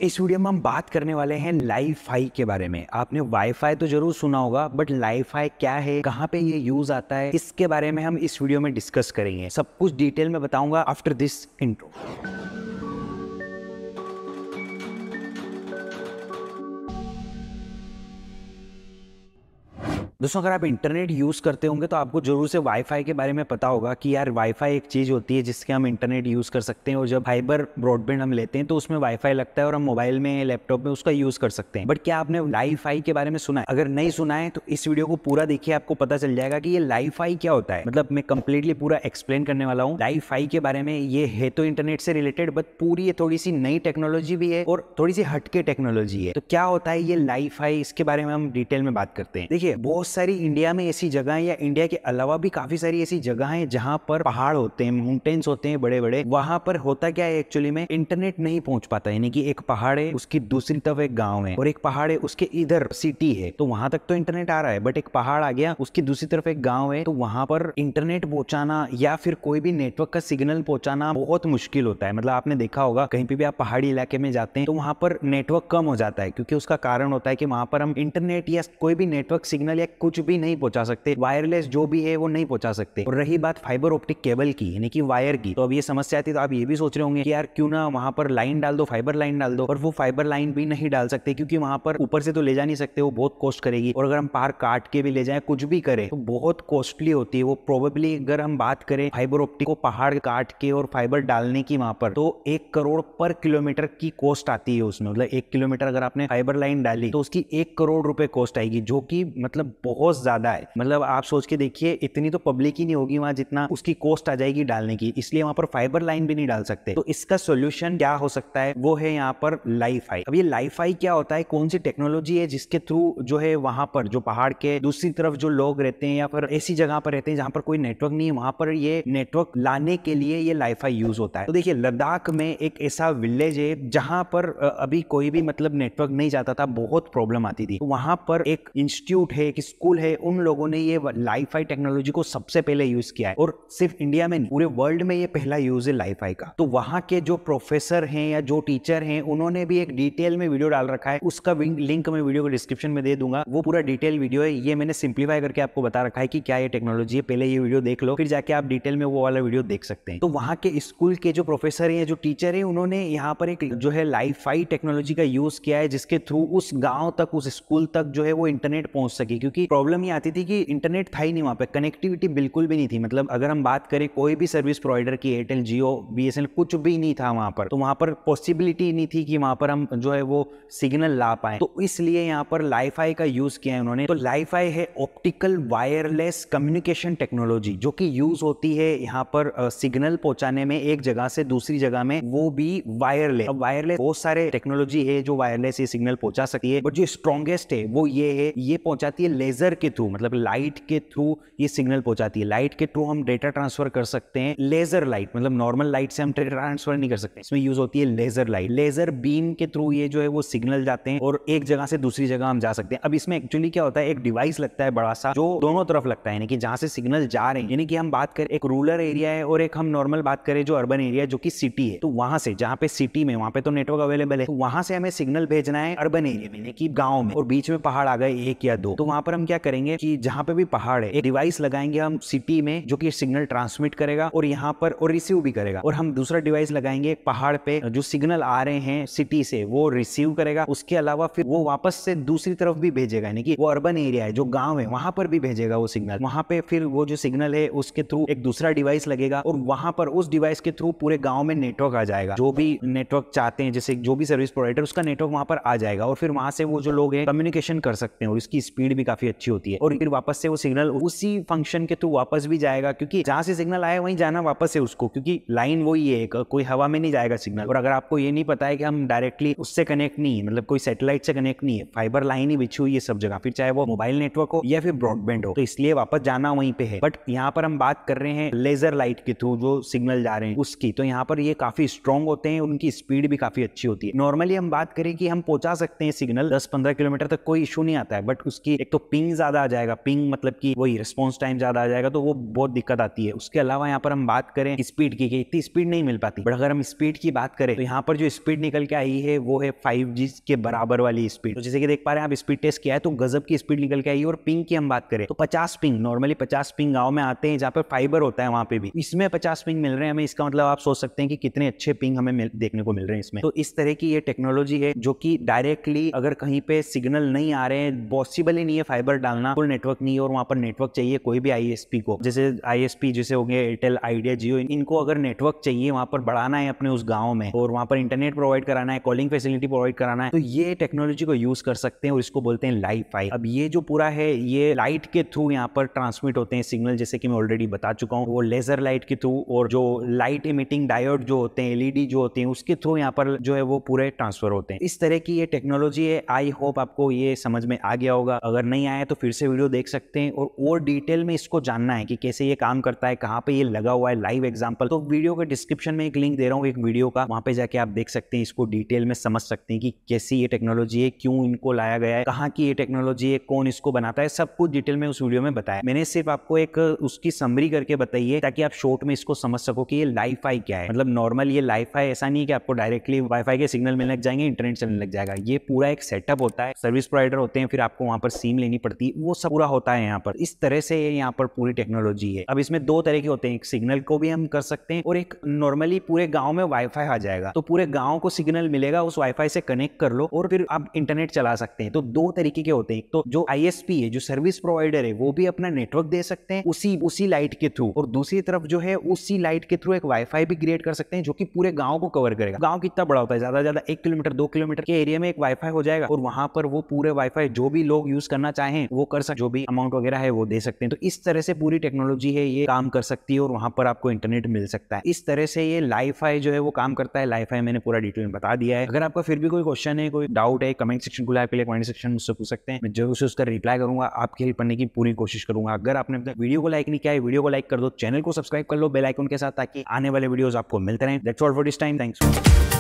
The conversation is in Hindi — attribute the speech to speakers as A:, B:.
A: इस वीडियो में हम बात करने वाले हैं लाइफाई के बारे में। आपने वाईफाई तो जरूर सुना होगा, बट लाइफाई क्या है, कहाँ पे ये यूज आता है, इसके बारे में हम इस वीडियो में डिस्कस करेंगे। सब कुछ डिटेल में बताऊंगा आफ्टर दिस इंट्रो। दोस्तों, अगर आप इंटरनेट यूज़ करते होंगे तो आपको जरूर से वाईफाई के बारे में पता होगा कि यार वाईफाई एक चीज़ होती है जिसके हम इंटरनेट यूज़ कर सकते हैं। और जब फाइबर ब्रॉडबैंड हम लेते हैं तो उसमें वाईफाई लगता है और हम मोबाइल में लैपटॉप में उसका यूज़ कर सकते हैं। बट क्या आपने लाइफाई के बारे में सुना है? अगर नहीं सुना है तो इस वीडियो को पूरा देखिए, आपको पता चल जाएगा कि ये लाइफाई क्या होता है। मतलब मैं कंप्लीटली पूरा एक्सप्लेन करने वाला हूँ लाइफाई के बारे में। ये है तो इंटरनेट से रिलेटेड, बट पूरी ये थोड़ी सी नई टेक्नोलॉजी भी है और थोड़ी सी हटके टेक्नोलॉजी है। तो क्या होता है ये लाइफाई, इसके बारे में हम डिटेल में बात करते हैं। देखिए, बहुत सारी इंडिया में ऐसी जगह है, या इंडिया के अलावा भी काफी सारी ऐसी जगह हैं जहां पर पहाड़ होते हैं, माउंटेन्स होते हैं बड़े बड़े। वहां पर होता क्या है एक्चुअली में, इंटरनेट नहीं पहुंच पाता। यानी कि एक पहाड़ है, उसकी दूसरी तरफ एक गांव है, और एक पहाड़ है, उसके इधर सिटी है, तो वहां तक तो इंटरनेट आ रहा है। बट एक पहाड़ आ गया, उसकी दूसरी तरफ एक गांव है, तो वहां पर इंटरनेट पहुंचाना या फिर कोई भी नेटवर्क का सिग्नल पहुंचाना बहुत मुश्किल होता है। मतलब आपने देखा होगा, कहीं पे भी आप पहाड़ी इलाके में जाते हैं तो वहां पर नेटवर्क कम हो जाता है, क्योंकि उसका कारण होता है कि वहां पर हम इंटरनेट या कोई भी नेटवर्क सिग्नल या कुछ भी नहीं पहुंचा सकते। वायरलेस जो भी है वो नहीं पहुंचा सकते। और रही बात फाइबर ऑप्टिक केबल की, यानी कि वायर की, तो अब ये समस्या आती है। तो आप ये भी सोच रहे होंगे कि यार क्यों ना वहां पर लाइन डाल दो, फाइबर लाइन डाल दो। और वो फाइबर लाइन भी नहीं डाल सकते, क्योंकि वहां पर ऊपर से तो ले जा नहीं सकते, वो बहुत कॉस्ट करेगी। और अगर हम पार काट के भी ले जाए, कुछ भी करें, तो बहुत कॉस्टली होती है वो। प्रोबेबली अगर हम बात करें फाइबर ऑप्टिक को पहाड़ काट के और फाइबर डालने की वहां पर, तो 1 करोड़ पर किलोमीटर की कॉस्ट आती है उसमें। मतलब 1 किलोमीटर अगर आपने फाइबर लाइन डाली तो उसकी 1 करोड़ रुपए कॉस्ट आएगी, जो कि मतलब बहुत ज्यादा है। मतलब आप सोच के देखिए, इतनी तो पब्लिक ही नहीं होगी वहां जितना उसकी कॉस्ट आ जाएगी डालने की। इसलिए वहां पर फाइबर लाइन भी नहीं डाल सकते। तो इसका सोल्यूशन क्या हो सकता है, वो है यहाँ पर लाइफाई। अब ये लाइफाई क्या होता है, कौन सी टेक्नोलॉजी है जिसके थ्रू जो है वहां पर जो पहाड़ के दूसरी तरफ जो लोग रहते हैं या फिर ऐसी जगह पर रहते हैं जहां पर कोई नेटवर्क नहीं है, वहां पर ये नेटवर्क लाने के लिए ये लाइफाई यूज होता है। तो देखिए, लद्दाख में एक ऐसा विलेज है जहां पर अभी कोई भी मतलब नेटवर्क नहीं जाता था, बहुत प्रॉब्लम आती थी। तो वहां पर एक इंस्टीट्यूट है, एक स्कूल है, उन लोगों ने ये लाइफाई टेक्नोलॉजी को सबसे पहले यूज किया है। और सिर्फ इंडिया में नहीं, पूरे वर्ल्ड में ये पहला यूज है लाइफाई का। तो वहां के जो प्रोफेसर हैं या जो टीचर हैं, उन्होंने भी एक डिटेल में वीडियो डाल रखा है। उसका लिंक मैं वीडियो को डिस्क्रिप्शन में दे दूंगा। वो पूरा डिटेल वीडियो है। ये मैंने सिंप्लीफाई करके आपको बता रखा है कि क्या ये टेक्नोलॉजी है। पहले ये वीडियो देख लो, फिर जाके आप डिटेल में वो वाला वीडियो देख सकते हैं। तो वहां के स्कूल के जो प्रोफेसर हैं, जो टीचर हैं, उन्होंने यहाँ पर एक जो है लाइफाई टेक्नोलॉजी का यूज किया है, जिसके थ्रू उस गांव तक, उस स्कूल तक जो है वो इंटरनेट पहुंच सके। क्योंकि प्रॉब्लम ये आती थी कि इंटरनेट था ही नहीं वहां पे, कनेक्टिविटी बिल्कुल भी नहीं थी। मतलब अगर हम बात करें कोई भी सर्विस प्रोवाइडर की, एयरटेल, जियो, बीएसएनएल, कुछ भी नहीं था वहां पर। तो वहां पर पॉसिबिलिटी नहीं थी कि वहां पर हम जो है वो सिग्नल ला पाए। तो इसलिए यहाँ पर लाइफाई का यूज किया है उन्होंने। तो लाइफाई है ऑप्टिकल वायरलेस कम्युनिकेशन टेक्नोलॉजी, जो कि यूज होती है यहाँ पर सिग्नल पहुंचाने में एक जगह से दूसरी जगह में, वो भी वायरलेस। अब वायरलेस बहुत सारे टेक्नोलॉजी है जो वायरलेस ये सिग्नल पहुंचा सकती है, बट जो स्ट्रॉन्गेस्ट है वो ये है, ये पहुंचाती है लेजर के थ्रू। मतलब लाइट के थ्रू ये सिग्नल पहुंचाती है। लाइट के थ्रू हम डेटा ट्रांसफर कर सकते हैं। लेजर लाइट, मतलब नॉर्मल लाइट से हम डेटा ट्रांसफर नहीं कर सकते, इसमें यूज होती है लेजर लाइट। लेजर बीम के थ्रू ये जो है वो सिग्नल जाते हैं और एक जगह से दूसरी जगह हम जा सकते हैं। अब इसमें एक्चुअली क्या होता है, एक डिवाइस लगता है बड़ा सा, जो दोनों तरफ लगता है, यानी कि जहां से सिग्नल जा रहे हैं। यानी कि हम बात करें एक रूरल एरिया है और एक हम नॉर्मल बात करें जो अर्बन एरिया जो कि सिटी है, तो वहां से, जहां पे सिटी में, वहां पे तो नेटवर्क अवेलेबल है, तो वहां से हमें सिग्नल भेजना है अर्बन एरिया में, यानी कि गांव में, और बीच में पहाड़ आ गए 1 या 2, तो वहां पर हम क्या करेंगे कि जहां पे भी पहाड़ है, एक डिवाइस लगाएंगे हम सिटी में, जो कि सिग्नल ट्रांसमिट करेगा और यहाँ पर और रिसीव भी करेगा। और हम दूसरा डिवाइस लगाएंगे पहाड़ पे, जो सिग्नल आ रहे हैं सिटी से वो रिसीव करेगा। उसके अलावा फिर वो वापस से दूसरी तरफ भी भेजेगा, यानी कि वो अर्बन एरिया है, जो गांव है, वहां पर भी भेजेगा वो सिग्नल। वहां पे फिर वो जो सिग्नल है उसके थ्रू एक दूसरा डिवाइस लगेगा और वहां पर उस डिवाइस के थ्रू पूरे गांव में नेटवर्क आ जाएगा। जो भी नेटवर्क चाहते हैं, जैसे जो भी सर्विस प्रोवाइडर, उसका नेटवर्क वहां पर आ जाएगा। और फिर वहां से वो जो लोग हैं कम्युनिकेशन कर सकते हैं, और इसकी स्पीड भी काफी अच्छी होती है। और फिर वापस से वो सिग्नल उसी फंक्शन के थ्रू वापस भी जाएगा, क्योंकि जहां से सिग्नल आया वहीं जाना वापस है उसको, क्योंकि लाइन वही है, कोई हवा में नहीं जाएगा सिग्नल। और अगर आपको ये नहीं पता है कि हम डायरेक्टली उससे कनेक्ट नहीं है, मतलब कोई सैटेलाइट से कनेक्ट नहीं है, फाइबर लाइन ही बिछी हुई है सब जगह, फिर चाहे वो मोबाइल नेटवर्क हो या फिर ब्रॉडबैंड हो, तो इसलिए वापस जाना वहीं पे है। बट यहाँ पर हम बात कर रहे हैं लेजर लाइट के थ्रू जो सिग्नल जा रहे हैं उसकी, तो यहाँ पर ये काफी स्ट्रॉन्ग होते हैं, उनकी स्पीड भी काफी अच्छी होती है। नॉर्मली हम बात करें कि हम पहुंचा सकते हैं सिग्नल 10-15 किलोमीटर तक, कोई इशू नहीं आता है, बट उसकी एक तो पिंग ज्यादा आ जाएगा, पिंग मतलब कि वही रिस्पॉन्स टाइम ज्यादा आ जाएगा, तो वो बहुत दिक्कत आती है। उसके अलावा यहाँ पर हम बात करें स्पीड की, इतनी स्पीड नहीं मिल पाती, बट अगर हम स्पीड की बात करें तो यहाँ पर जो स्पीड निकल के आई है वो है 5G के बराबर वाली स्पीड। तो जैसे कि देख पा रहे हैं आप, स्पीड टेस्ट किया है तो गजब की स्पीड निकल के आई है। और पिंग की हम बात करें तो 50 पिंग, नॉर्मली 50 पिंग गांव में आते हैं जहां पर फाइबर होता है, वहां पे भी इसमें 50 पिंग मिल रहे हैं हमें। इसका मतलब आप सोच सकते हैं कि कितने अच्छे पिंग हमें देखने को मिल रहे हैं इसमें। तो इस तरह की ये टेक्नोलॉजी है जो कि डायरेक्टली अगर कहीं पे सिग्नल नहीं आ रहे हैं, पॉसिबल ही नहीं है फाइबर डालना, फुल नेटवर्क नहीं है और वहां पर नेटवर्क चाहिए कोई भी आईएसपी को, जैसे आईएसपी जैसे हो गए एयरटेल, आइडिया, जियो, इनको अगर नेटवर्क चाहिए वहां पर बढ़ाना है अपने उस गांव में और वहां पर इंटरनेट प्रोवाइड कराना है, कॉलिंग फैसिलिटी प्रोवाइड कराना है, तो ये टेक्नोलॉजी को यूज कर सकते हैं और इसको बोलते हैं लाइफाई। अब ये जो पूरा है ये लाइट के थ्रू यहाँ पर ट्रांसमिट होते हैं सिग्नल, जैसे कि मैं ऑलरेडी बता चुका हूँ, वो लेजर लाइट के थ्रू और जो लाइट इमिटिंग डायोड जो होते हैं, एलईडी जो होते हैं, उसके थ्रू यहाँ पर जो है वो पूरे ट्रांसफर होते हैं। इस तरह की ये टेक्नोलॉजी है। आई होप आपको ये समझ में आ गया होगा। अगर नहीं आया तो फिर से वीडियो देख सकते हैं और डिटेल में इसको जानना है कि कैसे ये काम करता है, कहाँ पे ये लगा हुआ है, लाइव एग्जांपल, तो वीडियो के डिस्क्रिप्शन में एक लिंक दे रहा हूँ एक वीडियो का, वहां पे जाके आप देख सकते हैं, इसको डिटेल में समझ सकते हैं कि कैसी ये टेक्नोलॉजी है, क्यों इनको लाया गया है, कहाँ की ये टेक्नोलॉजी है, कौन इसको बनाता है, सब कुछ डिटेल में उस वीडियो में बताया। मैंने सिर्फ आपको एक उसकी समरी करके बताई है ताकि आप शॉर्ट में इसको समझ सको कि ये लाइफाई क्या है। मतलब नॉर्मल ये लाइफाई ऐसा नहीं है कि आपको डायरेक्टली वाईफाई के सिग्नल मिलने लग जाएंगे, इंटरनेट चलने लग जाएगा। ये पूरा एक सेटअप होता है, सर्विस प्रोवाइडर होते हैं, फिर आपको वहां पर सिम लेनी पड़ती है, वो सब पूरा होता है यहाँ पर। इस तरह से यहाँ पर पूरी टेक्नोलॉजी है। अब इसमें दो तरह के होते हैं, एक सिग्नल को भी हम कर सकते हैं और एक नॉर्मली पूरे गांव में वाईफाई आ जाएगा, तो पूरे गांव को सिग्नल मिलेगा, उस वाईफाई से कनेक्ट कर लो और फिर आप इंटरनेट चला सकते हैं। तो दो तरीके के होते हैं, तो जो आईएसपी है, जो सर्विस प्रोवाइडर है, वो भी अपना नेटवर्क दे सकते हैं उसी लाइट के थ्रू, और दूसरी तरफ जो है उसी लाइट के थ्रू एक वाईफाई भी क्रिएट कर सकते हैं जो कि पूरे गांव को कवर करेगा। गांव कितना बड़ा होता है, ज्यादा ज्यादा 1 किलोमीटर 2 किलोमीटर के एरिया में एक वाईफाई हो जाएगा और वहां पर वो पूरे वाईफाई जो भी लोग यूज करना चाहें वो कर सकते, जो भी अमाउंट वगैरह है वो दे सकते हैं। तो इस तरह से पूरी टेक्नोलॉजी है, ये काम कर सकती है और वहां पर आपको इंटरनेट मिल सकता है। इस तरह से ये लाइफाई जो है वो काम करता है। लाइफाई मैंने पूरा डिटेल में बता दिया है। अगर आपका फिर भी कोई क्वेश्चन है, कोई डाउट है, कमेंट सेक्शन खुला है, आपके लिए कमेंट सेक्शन मुझसे पूछ सकते हैं, मैं जरूर से उसका रिप्लाई करूंगा, आपकी हेल्प करने की पूरी कोशिश करूंगा। अगर आपने अपने वीडियो को लाइक नहीं किया है, वीडियो को लाइक कर दो, चैनल को सब्सक्राइब कर लो बेल आइकन के साथ, ताकि आने वाले वीडियोस आपको मिलते रहें। That's all for this time, thanks.